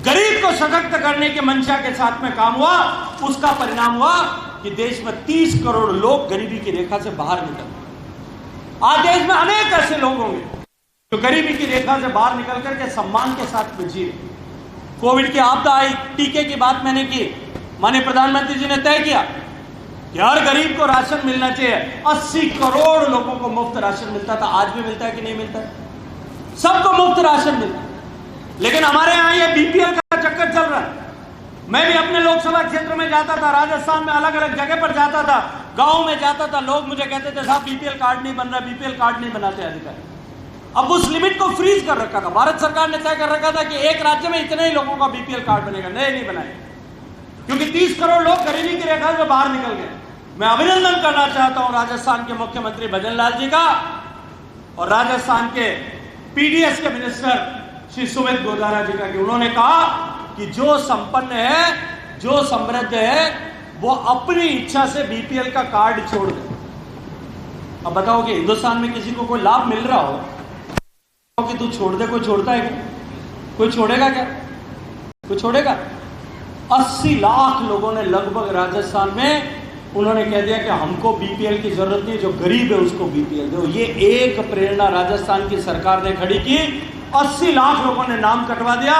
गरीब को सशक्त करने के मंशा के साथ में काम हुआ। उसका परिणाम हुआ कि देश में 30 करोड़ लोग गरीबी की रेखा से बाहर निकल गए। आज देश में अनेक ऐसे लोग होंगे जो गरीबी की रेखा से बाहर निकल करके सम्मान के साथ में जिए। कोविड की आपदा आई, टीके की बात मैंने की, माननीय प्रधानमंत्री जी ने तय किया कि हर गरीब को राशन मिलना चाहिए। 80 करोड़ लोगों को मुफ्त राशन मिलता था। आज भी मिलता है कि नहीं मिलता है? सबको मुफ्त राशन मिलता है। लेकिन हमारे यहाँ ये बीपीएल का चक्कर चल रहा है। मैं भी अपने लोकसभा क्षेत्र में जाता था, राजस्थान में अलग अलग जगह पर जाता था, गांव में जाता था, लोग मुझे कहते थे साहब बीपीएल कार्ड नहीं बन रहा, बीपीएल कार्ड नहीं बनाते अधिकारी। अब उस लिमिट को फ्रीज कर रखा था, भारत सरकार ने तय कर रखा था कि एक राज्य में इतने ही लोगों का बीपीएल कार्ड बनेगा, नहीं बनाए, क्योंकि 30 करोड़ लोग गरीबी की रेखा से बाहर निकल गए। मैं अभिनंदन करना चाहता हूं राजस्थान के मुख्यमंत्री भजन लाल जी का और राजस्थान के पीडीएस के मिनिस्टर श्री सुमित गोदारा जी का, कि उन्होंने कहा कि जो संपन्न है, जो समृद्ध है, वो अपनी इच्छा से बीपीएल का कार्ड छोड़ दे। अब बताओ कि हिंदुस्तान में किसी को कोई लाभ मिल रहा हो कि तू छोड़ दे, कोई छोड़ता है क्या? कोई छोड़ेगा क्या? कोई छोड़ेगा? 80 लाख लोगों ने लगभग राजस्थान में उन्होंने कह दिया कि हमको बीपीएल की जरूरत नहीं, जो गरीब है उसको बीपीएल दो। ये एक प्रेरणा राजस्थान की सरकार ने खड़ी की, 80 लाख लोगों ने नाम कटवा दिया।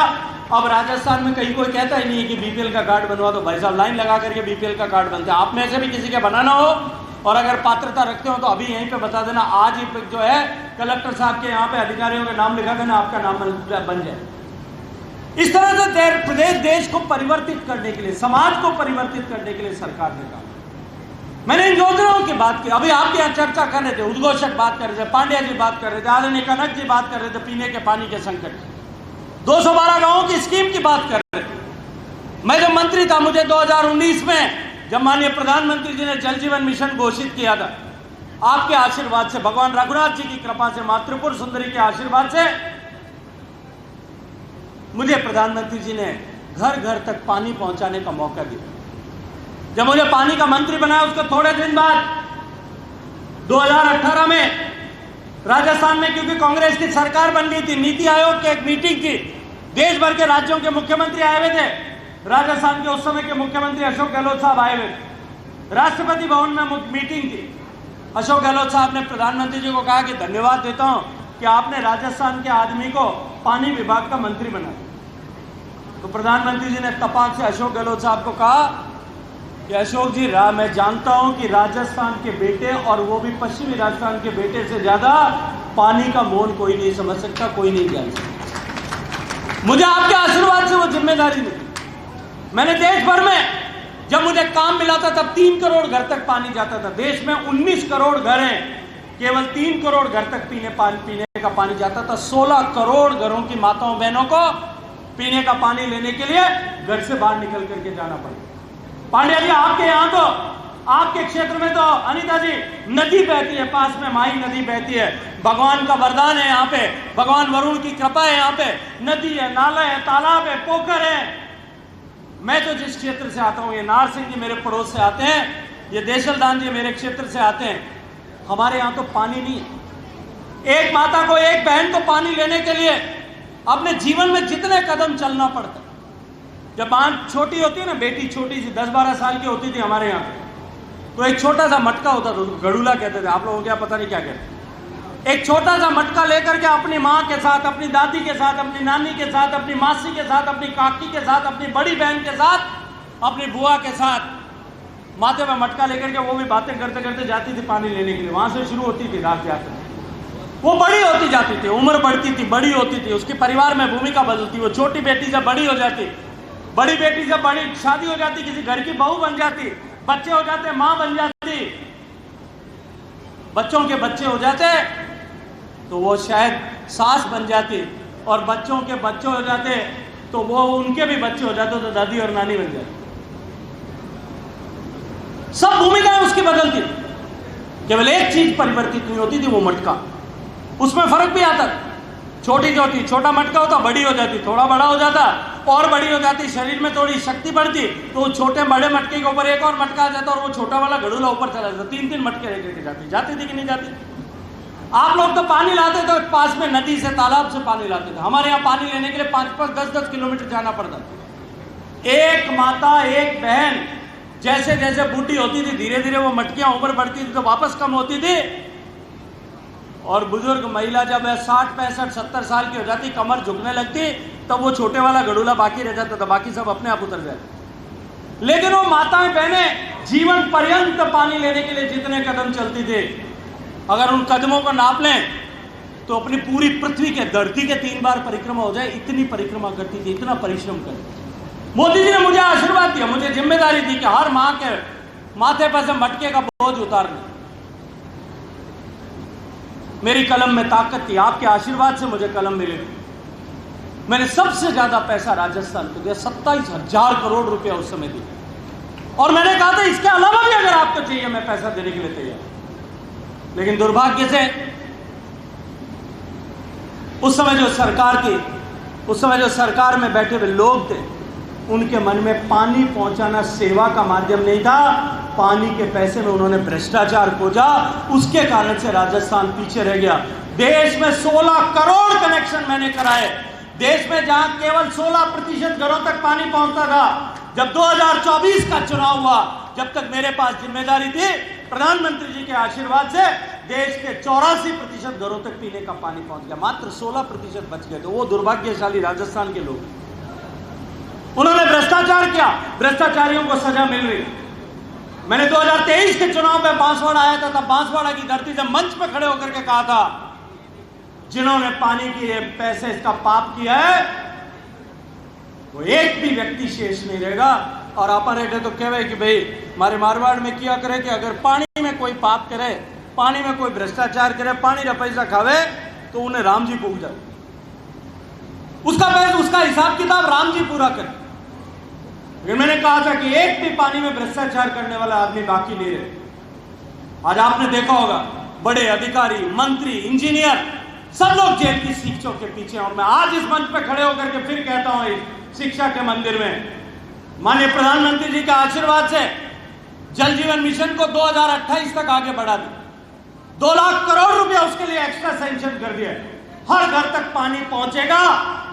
अब राजस्थान में कहीं कोई कहता ही नहीं है कि बीपीएल का कार्ड बनवा दो। भाई साहब लाइन लगा करके बीपीएल का कार्ड बनते हैं। आप में से भी किसी के बनाना हो और अगर पात्रता रखते हो तो अभी यहीं पे बता देना, आज ही जो है कलेक्टर साहब के यहाँ पे अधिकारियों का नाम लिखा देना, आपका नाम बन जाए। इस तरह से प्रदेश देश को परिवर्तित करने के लिए, समाज को परिवर्तित करने के लिए सरकार ने कहा। मैंने इन योजनाओं की बात की। अभी आप यहाँ चर्चा कर रहे थे, उद्घोषक बात कर रहे थे, पांड्या जी बात कर रहे थे, आदरणीय कनक जी बात कर रहे थे पीने के पानी के संकट, 212 गांवों की स्कीम की बात कर रहे थे। मैं जब मंत्री था, मुझे 2019 में जब माननीय प्रधानमंत्री जी ने जल जीवन मिशन घोषित किया था, आपके आशीर्वाद से, भगवान रघुनाथ जी की कृपा से, मां त्रिपुर सुंदरी के आशीर्वाद से मुझे प्रधानमंत्री जी ने घर घर तक पानी पहुंचाने का मौका दिया। जब मुझे पानी का मंत्री बनाया, उसके थोड़े दिन बाद 2018 में राजस्थान में, क्योंकि कांग्रेस की सरकार बन गई थी, नीति आयोग की एक मीटिंग थी, देश भर के राज्यों के मुख्यमंत्री आए हुए थे। राजस्थान के उस समय के मुख्यमंत्री अशोक गहलोत साहब आए हुए थे। राष्ट्रपति भवन में मीटिंग थी। अशोक गहलोत साहब ने प्रधानमंत्री जी को कहा कि धन्यवाद देता हूं कि आपने राजस्थान के आदमी को पानी विभाग का मंत्री बनाया। तो प्रधानमंत्री जी ने तपाक से अशोक गहलोत साहब को कहा कि अशोक जी, मैं जानता हूं कि राजस्थान के बेटे, और वो भी पश्चिमी राजस्थान के बेटे से ज्यादा पानी का मोल कोई नहीं समझ सकता, कोई नहीं जान सकता। मुझे आपके आशीर्वाद से वो जिम्मेदारी मिली। मैंने देश भर में जब मुझे काम मिला था तब 3 करोड़ घर तक पानी जाता था। देश में 19 करोड़ घर हैं, केवल 3 करोड़ घर तक पीने का पानी जाता था। 16 करोड़ घरों की माताओं बहनों को पीने का पानी लेने के लिए घर से बाहर निकल करके जाना पड़ता। पांड्या जी, आपके यहाँ तो, आपके क्षेत्र में तो अनिता जी नदी बहती है, पास में माही नदी बहती है। भगवान का वरदान है यहाँ पे, भगवान वरुण की कृपा है यहाँ पे। नदी है, नाला है, तालाब है, पोखर है। मैं तो जिस क्षेत्र से आता हूँ, ये नार सिंह जी मेरे पड़ोस से आते हैं, ये देशलदान जी मेरे क्षेत्र से आते हैं, हमारे यहाँ तो पानी नहीं है। एक माता को, एक बहन को पानी लेने के लिए अपने जीवन में जितने कदम चलना पड़ता। जब मां छोटी होती है ना, बेटी छोटी सी 10-12 साल की होती थी हमारे यहाँ, तो एक छोटा सा मटका होता था, उसको गड़ूला कहते थे। आप लोगों को क्या पता नहीं क्या कहते। एक छोटा सा मटका लेकर के अपनी माँ के साथ, अपनी दादी के साथ, अपनी नानी के साथ, अपनी मासी के साथ, अपनी काकी के साथ, अपनी बड़ी बहन के साथ, अपनी बुआ के साथ माथे में मटका लेकर के वो भी बातें करते करते जाती थी पानी लेने के लिए। वहां से शुरू होती थी रात यात्रा। वो बड़ी होती जाती थी, उम्र बढ़ती थी, बड़ी होती थी, उसकी परिवार में भूमिका बदलती। वो छोटी बेटी से बड़ी हो जाती, बड़ी बेटी से बड़ी शादी हो जाती, किसी घर की बहू बन जाती, बच्चे हो जाते, मां बन जाती, बच्चों के बच्चे हो जाते तो वो शायद सास बन जाती, और बच्चों के बच्चे हो जाते तो वो उनके भी बच्चे हो जाते तो दादी और नानी बन जाती। सब भूमिकाएं उसकी बदलती, केवल एक चीज परिवर्तित नहीं होती थी, वो मटका। उसमें फर्क भी आता, छोटी छोटी, छोटा मटका होता, बड़ी हो जाती, थोड़ा बड़ा हो जाता, और बड़ी हो जाती, शरीर में थोड़ी शक्ति बढ़ती, तो छोटे बड़े मटके के ऊपर एक और मटका आ जाता और वो छोटा वाला घड़ूला ऊपर चला जाता। 3-3 मटके लेकर के जाती थी कि नहीं जाती। आप लोग तो पानी लाते थे पास में नदी से, तालाब से पानी लाते थे। हमारे यहाँ पानी लेने के लिए 5-5, 10-10 किलोमीटर जाना पड़ता। एक माता, एक बहन जैसे जैसे बूढ़ी होती थी, धीरे धीरे वो मटकियां ऊपर बढ़ती थी तो वापस कम होती थी, और बुजुर्ग महिला जब 60, 65, 70 साल की हो जाती, कमर झुकने लगती, तब वो छोटे वाला घड़ूला बाकी रह जाता था, बाकी सब अपने आप उतर जाते। लेकिन वो माताएं बहनें जीवन पर्यंत पानी लेने के लिए जितने कदम चलती थी, अगर उन कदमों को नाप लें तो अपनी पूरी पृथ्वी के, धरती के 3 बार परिक्रमा हो जाए, इतनी परिक्रमा करती थी, इतना परिश्रम करती। मोदी जी ने मुझे आशीर्वाद दिया, मुझे जिम्मेदारी दी कि हर मां के माथे पर से मटके का बोझ उतारना। मेरी कलम में ताकत थी, आपके आशीर्वाद से मुझे कलम मिली। मैंने सबसे ज्यादा पैसा राजस्थान को दिया, 27,000 करोड़ रुपया उस समय दिया, और मैंने कहा था इसके अलावा भी अगर आपको चाहिए मैं पैसा देने के लिए तैयार। लेकिन दुर्भाग्य से उस समय जो सरकार में बैठे हुए लोग थे, उनके मन में पानी पहुंचाना सेवा का माध्यम नहीं था, पानी के पैसे में उन्होंने भ्रष्टाचार खोजा। उसके कारण से राजस्थान पीछे रह गया। देश में 16 करोड़ कनेक्शन मैंने कराए, देश में जहां केवल 16% घरों तक पानी पहुंचता था। जब 2024 का चुनाव हुआ, जब तक मेरे पास जिम्मेदारी थी, प्रधानमंत्री जी के आशीर्वाद से देश के 84% घरों तक पीने का पानी पहुंच गया, मात्र 16% बच गए थे। वो दुर्भाग्यशाली राजस्थान के लोग, उन्होंने भ्रष्टाचार किया, भ्रष्टाचारियों को सजा मिल रही। मैंने 2023 के चुनाव में बांसवाड़ा आया था, तब बांसवाड़ा की धरती से मंच पर खड़े होकर के कहा था, जिन्होंने पानी के पैसे इसका पाप किया है वो एक भी व्यक्ति शेष नहीं रहेगा। और अपन रेटे तो कहे कि भाई हमारे मारवाड़ में किया करे कि अगर पानी में कोई पाप करे, पानी में कोई भ्रष्टाचार करे, पानी का पैसा खावे तो उन्हें राम जी पूछ जाए, उसका हिसाब किताब राम जी पूरा करे। लेकिन मैंने कहा था कि एक भी पानी में भ्रष्टाचार करने वाला आदमी बाकी नहीं रहे। आज आपने देखा होगा बड़े अधिकारी, मंत्री, इंजीनियर सब लोग जेल की शिक्षों के पीछे। और मैं आज इस मंच पर खड़े होकर के फिर कहता हूं, इस शिक्षा के मंदिर में माननीय प्रधानमंत्री जी के आशीर्वाद से जल जीवन मिशन को 2028 तक आगे बढ़ा दिया। 2 लाख करोड़ रुपया उसके लिए एक्स्ट्रा सैंक्शन कर दिया। हर घर तक पानी पहुंचेगा,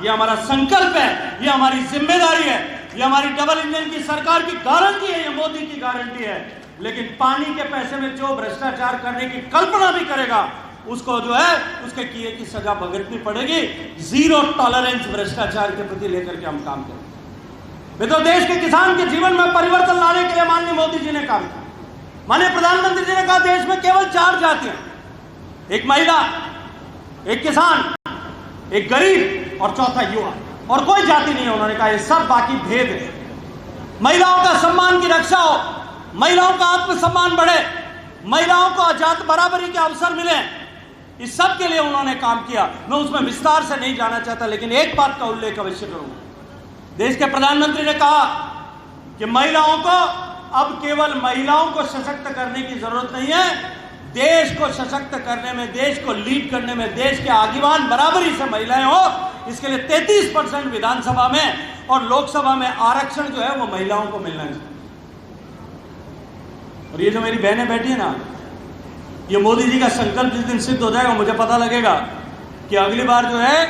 ये हमारा संकल्प है, ये हमारी जिम्मेदारी है, ये हमारी डबल इंजन की सरकार की गारंटी है, ये मोदी की गारंटी है। लेकिन पानी के पैसे में जो भ्रष्टाचार करने की कल्पना भी करेगा उसको जो है उसके किए की सजा भुगतनी पड़ेगी। जीरो टॉलरेंस भ्रष्टाचार के प्रति लेकर के हम काम करें। वे तो देश के किसान के जीवन में परिवर्तन लाने के लिए माननीय मोदी जी ने काम किया। माननीय प्रधानमंत्री जी ने कहा देश में केवल 4 जातियां, एक महिला, एक किसान, एक गरीब और चौथा युवा, और कोई जाति नहीं है। उन्होंने कहा ये सब बाकी भेद है। महिलाओं का सम्मान की रक्षा हो, महिलाओं का आत्मसम्मान बढ़े, महिलाओं को जात बराबरी के अवसर मिले, इस सब के लिए उन्होंने काम किया। मैं उसमें विस्तार से नहीं जाना चाहता, लेकिन एक बात का उल्लेख अवश्य करूंगा। देश के प्रधानमंत्री ने कहा कि महिलाओं को अब केवल महिलाओं को सशक्त करने की जरूरत नहीं है, देश को सशक्त करने में, देश को लीड करने में, देश के आगीवान बराबरी से महिलाएं हो, इसके लिए 33% विधानसभा में और लोकसभा में आरक्षण जो है वो महिलाओं को मिलना चाहिए। और ये जो मेरी बहनें बैठी है ना, ये मोदी जी का संकल्प जिस दिन सिद्ध हो जाएगा, मुझे पता लगेगा कि अगली बार जो है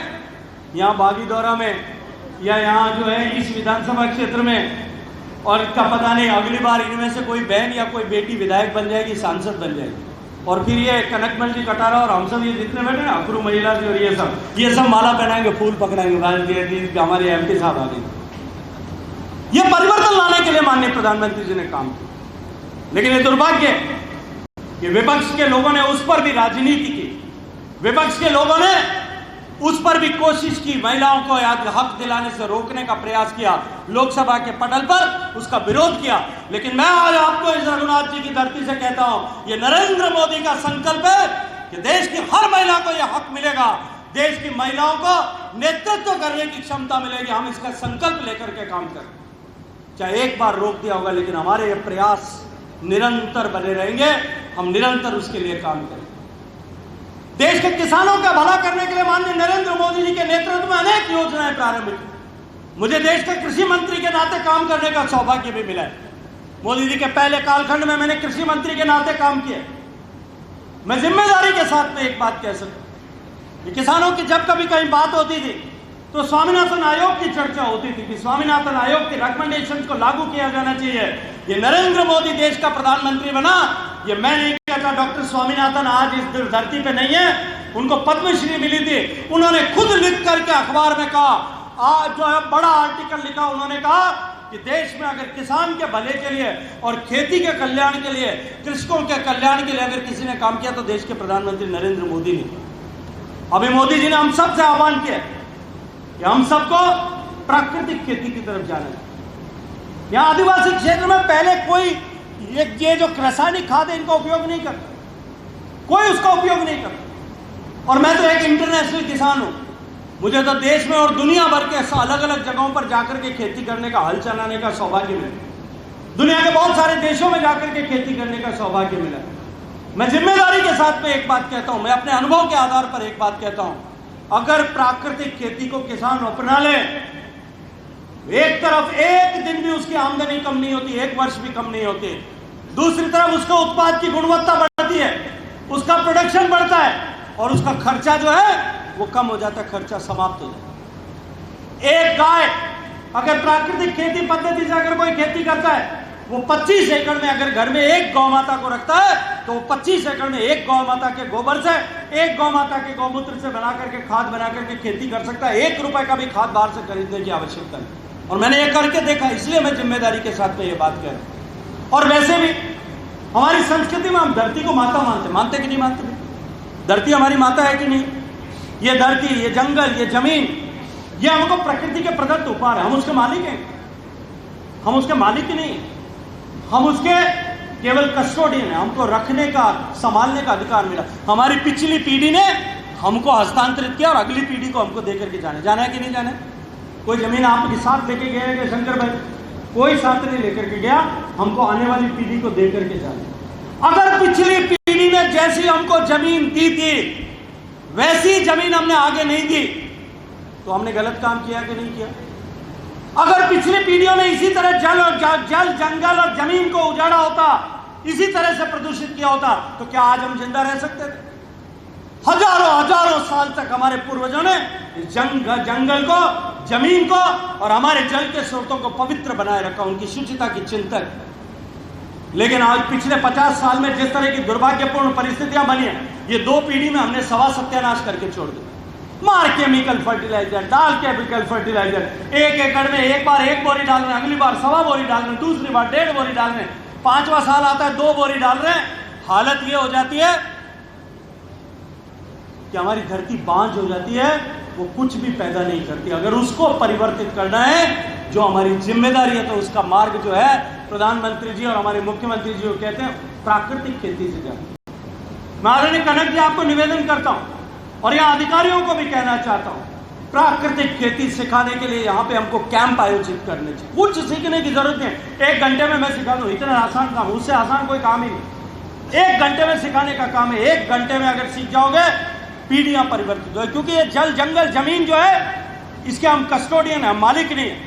यहाँ बागीदौरा में या यहाँ जो है इस विधानसभा क्षेत्र में, और इसका पता नहीं अगली बार इनमें से कोई बहन या कोई बेटी विधायक बन जाएगी, सांसद बन जाएगी। और फिर ये कनकमल जी कटारा और हम सब ये जितने बैठे ना, अखरू महिला जी और ये सब माला पहनाएंगे, फूल पकड़ाएंगे, हमारे MP साहब आ गए। ये परिवर्तन लाने के लिए माननीय प्रधानमंत्री जी ने काम किया। लेकिन ये दुर्भाग्य कि विपक्ष के लोगों ने उस पर भी राजनीति की, विपक्ष के लोगों ने उस पर भी कोशिश की, महिलाओं को हक दिलाने से रोकने का प्रयास किया, लोकसभा के पटल पर उसका विरोध किया। लेकिन मैं आज आपको इस रघुनाथ जी की धरती से कहता हूं, ये नरेंद्र मोदी का संकल्प है कि देश की हर महिला को यह हक मिलेगा, देश की महिलाओं को नेतृत्व करने की क्षमता मिलेगी। हम इसका संकल्प लेकर के काम करें। चाहे एक बार रोक दिया होगा, लेकिन हमारे ये प्रयास निरंतर बने रहेंगे, हम निरंतर उसके लिए काम करें। देश के किसानों का भला करने के लिए माननीय नरेंद्र मोदी जी के नेतृत्व में अनेक योजनाएं प्रारंभ की। मुझे देश के कृषि मंत्री के नाते काम करने का सौभाग्य भी मिला है। मोदी जी के पहले कालखंड में मैंने कृषि मंत्री के नाते काम किया। मैं जिम्मेदारी के साथ में एक बात कह सकता हूं, किसानों की जब कभी कहीं बात होती थी तो स्वामीनाथन आयोग की चर्चा होती थी कि स्वामीनाथन आयोग की रिकमेंडेशन को लागू किया जाना चाहिए। ये नरेंद्र मोदी देश का प्रधानमंत्री बना, ये मैं नहीं कहता। डॉक्टर स्वामीनाथन आज इस धरती पे नहीं है, उनको पद्मश्री मिली थी। उन्होंने खुद लिख करके अखबार में कहा, आज जो है बड़ा आर्टिकल लिखा, उन्होंने कहा कि देश में अगर किसान के भले के लिए और खेती के कल्याण के लिए, कृषकों के कल्याण के लिए अगर किसी ने काम किया तो देश के प्रधानमंत्री नरेंद्र मोदी ने। अभी मोदी जी ने हम सबसे आह्वान किया कि हम सबको प्राकृतिक खेती की तरफ जाना है। यहाँ आदिवासी क्षेत्र में पहले कोई ये जो रासायनिक खाद है इनका उपयोग नहीं करता, कोई उसका उपयोग नहीं करता। और मैं तो एक इंटरनेशनल किसान हूं, मुझे तो देश में और दुनिया भर के अलग अलग जगहों पर जाकर के खेती करने का, हल चलाने का सौभाग्य मिला। दुनिया के बहुत सारे देशों में जाकर के खेती करने का सौभाग्य मिला। मैं जिम्मेदारी के साथ में एक बात कहता हूं, मैं अपने अनुभव के आधार पर एक बात कहता हूं, अगर प्राकृतिक खेती को किसान अपना ले, एक तरफ एक दिन भी उसकी आमदनी कम नहीं होती, एक वर्ष भी कम नहीं होती, दूसरी तरफ उसका उत्पाद की गुणवत्ता बढ़ती है, उसका प्रोडक्शन बढ़ता है और उसका खर्चा जो है वो कम हो जाता है, खर्चा समाप्त हो जाता है। एक गाय अगर प्राकृतिक खेती पद्धति से अगर कोई खेती करता है वो 25 एकड़ में अगर घर में एक गौ माता को रखता है तो वो 25 एकड़ में एक गौ माता के गोबर से, एक गौ माता के गौमूत्र से बना करके खाद बना करके खेती कर सकता है। 1 रुपए का भी खाद बाहर से खरीदने की आवश्यकता नहीं। और मैंने ये करके देखा, इसलिए मैं जिम्मेदारी के साथ में ये बात कह रहा हूं। और वैसे भी हमारी संस्कृति में हम धरती को माता मानते कि नहीं मानते? धरती हमारी माता है कि नहीं? ये धरती, ये जंगल, ये जमीन, ये हमको प्रकृति के प्रदत्त उपहार है। हम उसके मालिक हैं, हम उसके मालिक नहीं, हम उसके केवल कस्टोडियन है। हमको रखने का, संभालने का अधिकार मिला। हमारी पिछली पीढ़ी ने हमको हस्तांतरित किया और अगली पीढ़ी को हमको देकर के जाना है कि नहीं जाना है? कोई जमीन आपके साथ लेके गए हैं शंकर भाई? कोई साथ नहीं लेकर के गया, हमको आने वाली पीढ़ी को देकर के जाना। अगर पिछली पीढ़ी ने जैसी हमको जमीन दी थी वैसी जमीन हमने आगे नहीं दी तो हमने गलत काम किया कि नहीं किया? अगर पिछली पीढ़ियों ने इसी तरह जल जंगल और जमीन को उजाड़ा होता, इसी तरह से प्रदूषित किया होता, तो क्या आज हम जिंदा रह सकते थे? हजारों साल तक हमारे पूर्वजों ने जंगल को, जमीन को और हमारे जल के स्रोतों को पवित्र बनाए रखा, उनकी शुचिता की चिंतन। लेकिन आज पिछले 50 साल में जिस तरह की दुर्भाग्यपूर्ण परिस्थितियां बनी है, ये 2 पीढ़ी में हमने सवा सत्यानाश करके छोड़ दिया। मार केमिकल फर्टिलाइजर, डाल केमिकल फर्टिलाइजर, 1 एकड़ में एक बार 1 बोरी डाल रहे हैं, अगली बार 1.25 बोरी डाल रहे हैं, दूसरी बार 1.5 बोरी डाल रहे हैं, 5वां साल आता है 2 बोरी डाल रहे हैं। हालत ये हो जाती है कि हमारी धरती बांझ हो जाती है, वो कुछ भी पैदा नहीं करती। अगर उसको परिवर्तित करना है, जो हमारी जिम्मेदारी है, तो उसका मार्ग जो है प्रधानमंत्री जी और हमारे मुख्यमंत्री जी को कहते हैं प्राकृतिक खेती से जाए। मैं आदरणीय कनक जी आपको निवेदन करता हूं और यहाँ अधिकारियों को भी कहना चाहता हूं, प्राकृतिक खेती सिखाने के लिए यहाँ पे हमको कैंप आयोजित करने चाहिए। कुछ सीखने की जरूरत नहीं, 1 घंटे में मैं सिखा दूं, इतना आसान काम, उससे आसान कोई काम ही नहीं। 1 घंटे में सिखाने का काम है। 1 घंटे में अगर सीख जाओगे, पीढ़ियां परिवर्तित हो, क्योंकि ये जल जंगल जमीन जो है, इसके हम कस्टोडियन है, हम मालिक नहीं है।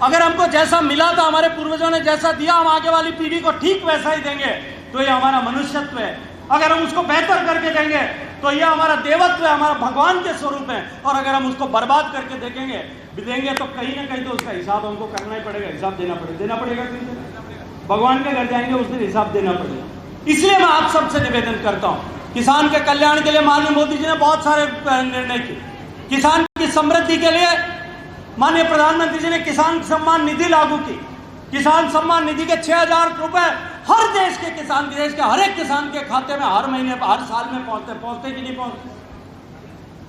अगर हमको जैसा मिला था, हमारे पूर्वजों ने जैसा दिया, हम आगे वाली पीढ़ी को ठीक वैसा ही देंगे, तो ये हमारा मनुष्यत्व है। अगर हम उसको बेहतर करके देंगे तो यह हमारा देवत्व है, हमारा भगवान के स्वरूप है। और अगर हम उसको बर्बाद करके देंगे तो कहीं ना कहीं तो उसका हिसाब हमको करना ही पड़ेगा, हिसाब देना पड़ेगा। भगवान के घर जाएंगे उस दिन हिसाब देना पड़ेगा। इसलिए मैं आप सबसे निवेदन करता हूं, किसान के कल्याण के लिए माननीय मोदी जी ने बहुत सारे निर्णय किए। किसान की समृद्धि के लिए माननीय प्रधानमंत्री जी ने किसान सम्मान निधि लागू की। किसान सम्मान निधि के 6,000 रुपए हर देश के किसान, देश के हर एक किसान के खाते में हर महीने, हर साल में पहुंचते कि नहीं पहुंचते?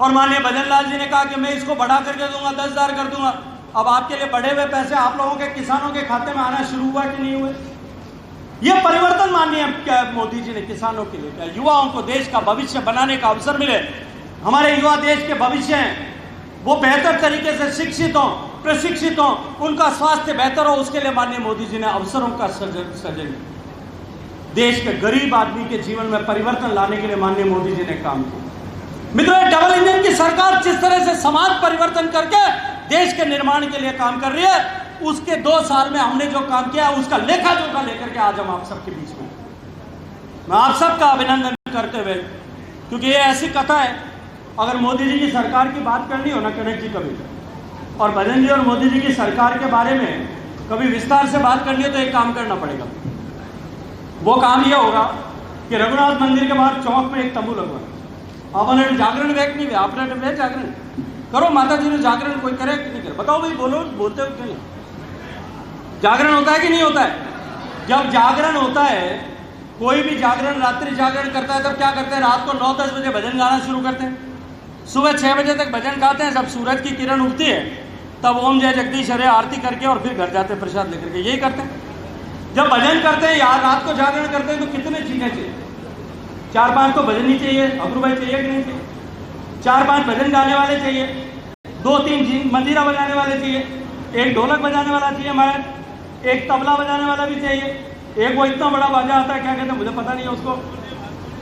और माननीय भजन लाल जी ने कहा कि मैं इसको बढ़ा करके दूंगा, 10,000 कर दूंगा। अब आपके लिए बढ़े हुए पैसे आप लोगों के किसानों के खाते में आना शुरू हुआ कि नहीं हुए? यह परिवर्तन माननीय मोदी जी ने किसानों के लिए किया। युवाओं को देश का भविष्य बनाने का अवसर मिले। हमारे युवा देश के भविष्य हैं, वो बेहतर तरीके से शिक्षित हों, प्रशिक्षित हों, उनका स्वास्थ्य बेहतर हो, उसके लिए माननीय मोदी जी ने अवसरों का सृजन, देश के गरीब आदमी के जीवन में परिवर्तन लाने के लिए माननीय मोदी जी ने काम किया। मित्रों, डबल इंजन की सरकार जिस तरह से समाज परिवर्तन करके देश के निर्माण के लिए काम कर रही है, उसके 2 साल में हमने जो काम किया उसका लेखा जोखा लेकर के आज हम आप सबके बीच में, मैं आप सबका अभिनंदन करते हुए, क्योंकि ये ऐसी कथा है, अगर मोदी जी की सरकार की बात करनी हो ना कनक जी कभी, और भजन जी और मोदी जी की सरकार के बारे में कभी विस्तार से बात करनी है, तो एक काम करना पड़ेगा। वो काम ये होगा कि रघुनाथ मंदिर के बाहर चौक में एक तंबू लगवाना। आपने जागरण वेक नहीं, आपने वे जागरण करो, माता जी ने जागरण कोई करे कि नहीं करे? बताओ भाई, बोलते हो क्यों नहीं? जागरण होता है कि नहीं होता है? जब जागरण होता है, कोई भी जागरण, रात्रि जागरण करता है, तब क्या करते हैं? रात को 9-10 बजे भजन गाना शुरू करते हैं, सुबह 6 बजे तक भजन गाते हैं। जब सूरज की किरण उगती है तब ओम जय जगदीश हरे आरती करके और फिर घर जाते हैं प्रसाद लेकर के। यही करते हैं। जब भजन करते हैं, यार रात को जागरण करते हैं, तो कितने चीजें चाहिए? 4-5 तो भजन ही चाहिए, अबरू भाई चाहिए कि नहीं चाहिए? 4-5 भजन गाने वाले चाहिए, 2-3 मंजीरा बजाने वाले चाहिए, 1 ढोलक बजाने वाला चाहिए, महाराज 1 तबला बजाने वाला भी चाहिए, एक वो इतना बड़ा बाजा आता है, क्या कहते हैं मुझे पता नहीं है उसको,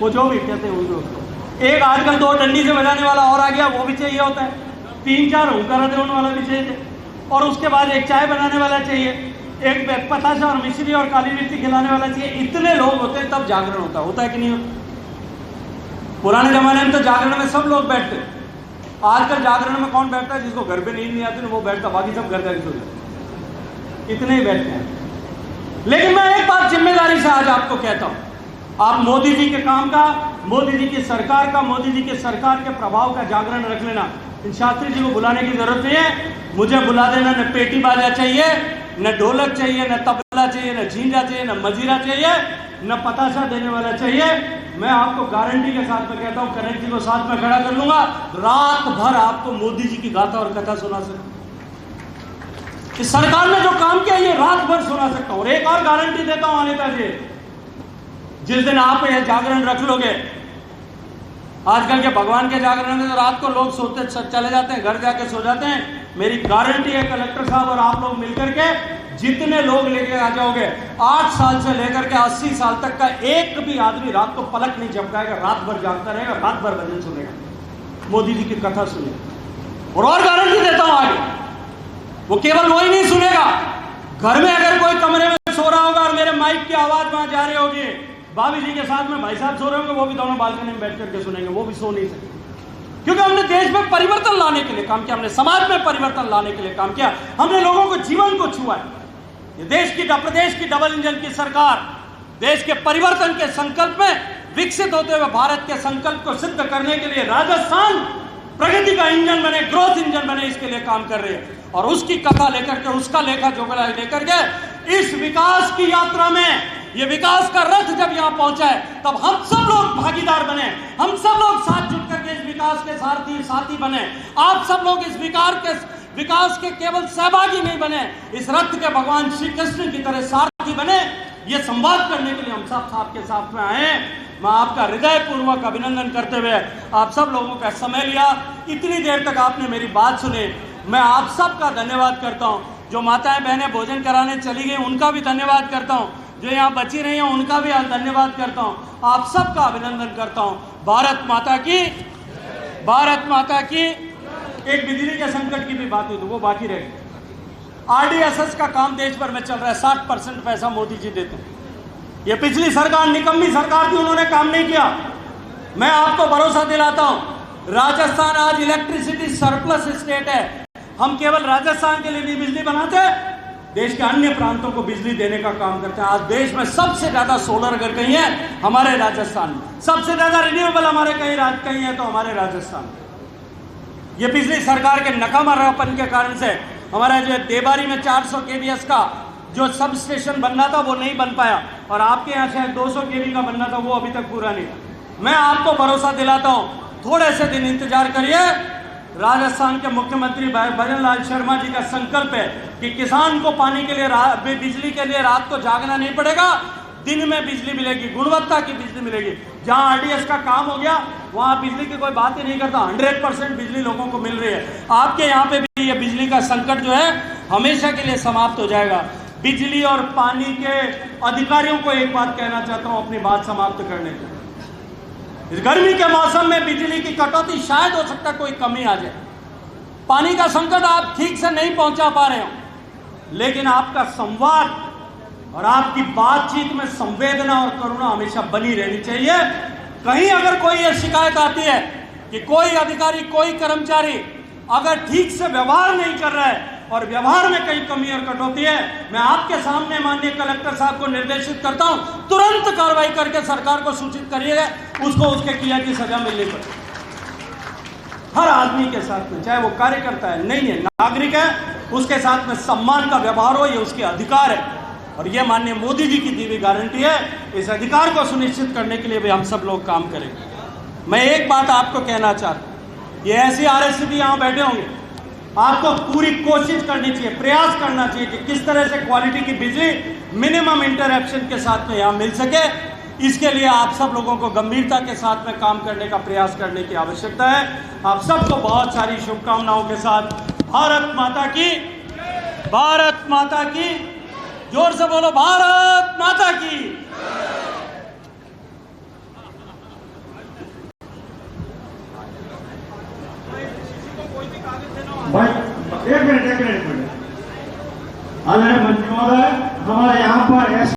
वो जो भी कहते हैं उसको, एक आजकल 2 डंडी से बजाने वाला और आ गया, वो भी चाहिए होता है, 3-4 हुंकारा देने वाला भी चाहिए, और उसके बाद 1 चाय बनाने वाला चाहिए, 1 पताशा और मिश्री और काली मिर्ची खिलाने वाला चाहिए। इतने लोग होते हैं तब जागरण होता है कि नहीं होता? पुराने जमाने में तो जागरण में सब लोग बैठते, आजकल जागरण में कौन बैठता है? जिसको घर पे नींद नहीं आती ना वो बैठता, बाकी सब घर जाके सो जाते, इतने ही बैठते हैं। लेकिन मैं एक बात जिम्मेदारी से आज आपको कहता हूं, आप मोदी जी के काम का, मोदी जी की सरकार का, मोदी जी की सरकार के प्रभाव का जागरण रख लेना। इन शास्त्री जी को बुलाने की जरूरत नहीं है, मुझे बुला देना। न पेटी बाजा चाहिए, न ढोलक चाहिए, न तबला चाहिए, न झींझा चाहिए, न मजीरा चाहिए, न पताशा देने वाला चाहिए। मैं आपको गारंटी के साथ में कहता हूं, कनेक्ट जी को साथ में खड़ा कर लूंगा, रात भर आपको मोदी जी की गाथा और कथा सुना सकता हूं। इस सरकार ने जो काम किया ये रात भर सुना सकता हूं। और एक और गारंटी देता हूं अनिता जी, जिस दिन आप यह जागरण रख लोगे, आजकल के भगवान के जागरण में तो रात को लोग सोते चले जाते हैं, घर जाके सो जाते हैं। मेरी गारंटी है, कलेक्टर साहब और आप लोग मिलकर के जितने लोग लेके आ जाओगे, 8 साल से लेकर के 80 साल तक का एक भी आदमी रात को पलक नहीं झपकाएगा, रात भर जागता रहेगा, रात भर भजन सुनेगा, मोदी जी की कथा सुनेगा। और गारंटी देता हूं आगे, वो केवल वही नहीं सुनेगा, घर में अगर कोई कमरे में सो रहा होगा और मेरे माइक की आवाज वहां जा रही होगी, भाभी जी के साथ में भाई साहब सो रहे होंगे, वो भी दोनों बालकनी में बैठ करके सुनेंगे, वो भी सो नहीं सकते। क्योंकि हमने देश में परिवर्तन लाने के लिए काम किया, हमने समाज में परिवर्तन लाने के लिए काम किया, हमने लोगों को जीवन को छुआ है। ये प्रदेश की डबल इंजन की सरकार देश के परिवर्तन के संकल्प में विकसित होते हुए भारत के संकल्प को सिद्ध करने के लिए राजस्थान प्रगति का इंजन बने, ग्रोथ इंजन बने, इसके लिए काम कर रहे हैं। और उसकी कथा लेकर के, उसका लेखा जोखा लेकर के इस विकास की यात्रा में, ये विकास का रथ जब यहां पहुंचा है, तब हम सब लोग भागीदार बने, हम सब लोग साथ जुट करके इस विकास के साथी बने। आप सब लोग इस विकास के केवल सहभागी नहीं बने, इस रथ के भगवान श्री कृष्ण की तरह सारथी बने। ये संवाद करने के लिए हम सब आपके साथ में आए। मैं आपका हृदय पूर्वक अभिनंदन करते हुए आप सब लोगों का समय लिया, इतनी देर तक आपने मेरी बात सुनी, मैं आप सबका धन्यवाद करता हूं। जो माताएं बहनें भोजन कराने चली गई उनका भी धन्यवाद करता हूं, जो यहाँ बची रही हैं उनका भी धन्यवाद करता हूं, आप सबका अभिनंदन करता हूं। भारत माता की, भारत माता की। एक बिजली के संकट की भी बात हुई तो वो बाकी रह गई। RDSS का काम देश भर में चल रहा है, 60% पैसा मोदी जी देते हैं। ये पिछली सरकार निकम्मी सरकार थी, उन्होंने काम नहीं किया। मैं आपको भरोसा दिलाता हूं, राजस्थान आज इलेक्ट्रिसिटी सरप्लस स्टेट है। हम केवल राजस्थान के लिए नहीं बिजली बनाते, देश के अन्य प्रांतों को बिजली देने का काम करते हैं। आज देश में सबसे ज्यादा सोलर अगर कहीं है हमारे राजस्थान में, सबसे ज्यादा रिन्यूएबल हमारे कहीं है तो हमारे राजस्थान में। ये पिछली सरकार के नकामारापन के कारण से हमारा जो देबारी में 400 kVS का जो सब स्टेशन बनना था वो नहीं बन पाया, और आपके यहाँ शायद 200 kV का बनना था, वो अभी तक पूरा नहीं। मैं आपको भरोसा दिलाता हूँ, थोड़े से दिन इंतजार करिए। राजस्थान के मुख्यमंत्री भजन लाल शर्मा जी का संकल्प है कि किसान को पानी के लिए, बिजली के लिए रात को जागना नहीं पड़ेगा, दिन में बिजली मिलेगी, गुणवत्ता की बिजली मिलेगी। जहां RDS का काम हो गया वहां बिजली की कोई बात ही नहीं करता, 100% बिजली लोगों को मिल रही है। आपके यहाँ पे भी ये बिजली का संकट जो है हमेशा के लिए समाप्त हो जाएगा। बिजली और पानी के अधिकारियों को एक बात कहना चाहता हूं अपनी बात समाप्त करने के, इस गर्मी के मौसम में बिजली की कटौती शायद हो सकता है कोई कमी आ जाए, पानी का संकट आप ठीक से नहीं पहुंचा पा रहे हो, लेकिन आपका संवाद और आपकी बातचीत में संवेदना और करुणा हमेशा बनी रहनी चाहिए। कहीं अगर कोई ये शिकायत आती है कि कोई अधिकारी, कोई कर्मचारी अगर ठीक से व्यवहार नहीं कर रहा है और व्यवहार में कहीं कमी और कटौती है, मैं आपके सामने माननीय कलेक्टर साहब को निर्देशित करता हूं, तुरंत कार्रवाई करके सरकार को सूचित करिएगा, उसको उसके किया की सजा मिलनी पड़े। हर आदमी के साथ में, चाहे वो कार्यकर्ता है नहीं है, नागरिक है, उसके साथ में सम्मान का व्यवहार हो, ये उसके अधिकार है। और ये माननीय मोदी जी की दी हुई गारंटी है। इस अधिकार को सुनिश्चित करने के लिए भी हम सब लोग काम करेंगे। मैं एक बात आपको कहना चाहता हूं, ये ऐसे RSCB यहाँ बैठे होंगे, आपको पूरी कोशिश करनी चाहिए, प्रयास करना चाहिए कि किस तरह से क्वालिटी की बिजली मिनिमम इंटरप्शन के साथ में यहाँ मिल सके। इसके लिए आप सब लोगों को गंभीरता के साथ में काम करने का प्रयास करने की आवश्यकता है। आप सबको बहुत सारी शुभकामनाओं के साथ भारत माता की, भारत माता की, जोर से बोलो भारत माता की। भाई एक मिनट आदरणीय मंत्री महोदय, हमारे यहाँ पर